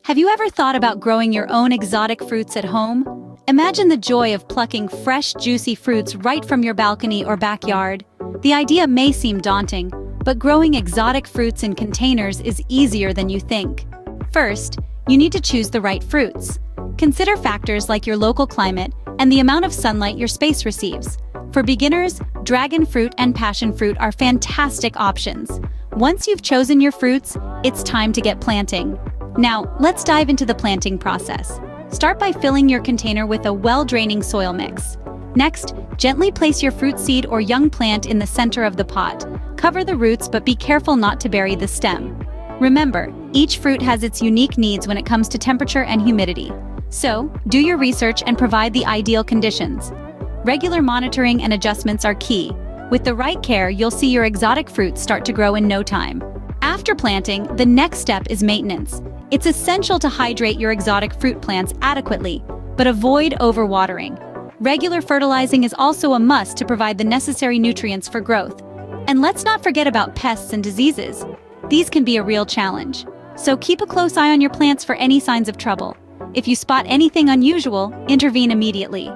Have you ever thought about growing your own exotic fruits at home? Imagine the joy of plucking fresh, juicy fruits right from your balcony or backyard. The idea may seem daunting, but growing exotic fruits in containers is easier than you think. First, you need to choose the right fruits. Consider factors like your local climate and the amount of sunlight your space receives. For beginners, dragon fruit and passion fruit are fantastic options. Once you've chosen your fruits, it's time to get planting. Now, let's dive into the planting process. Start by filling your container with a well-draining soil mix. Next, gently place your fruit seed or young plant in the center of the pot. Cover the roots, but be careful not to bury the stem. Remember, each fruit has its unique needs when it comes to temperature and humidity. So, do your research and provide the ideal conditions. Regular monitoring and adjustments are key. With the right care, you'll see your exotic fruits start to grow in no time. After planting, the next step is maintenance. It's essential to hydrate your exotic fruit plants adequately, but avoid overwatering. Regular fertilizing is also a must to provide the necessary nutrients for growth. And let's not forget about pests and diseases. These can be a real challenge. So keep a close eye on your plants for any signs of trouble. If you spot anything unusual, intervene immediately.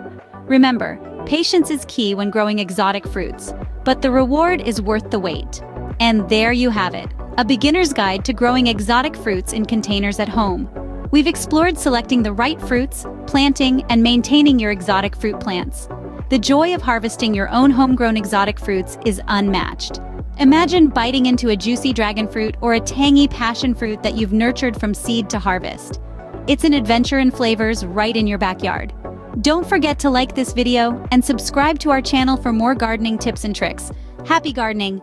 Remember, patience is key when growing exotic fruits, but the reward is worth the wait. And there you have it, a beginner's guide to growing exotic fruits in containers at home. We've explored selecting the right fruits, planting, and maintaining your exotic fruit plants. The joy of harvesting your own homegrown exotic fruits is unmatched. Imagine biting into a juicy dragon fruit or a tangy passion fruit that you've nurtured from seed to harvest. It's an adventure in flavors right in your backyard. Don't forget to like this video and subscribe to our channel for more gardening tips and tricks. Happy gardening!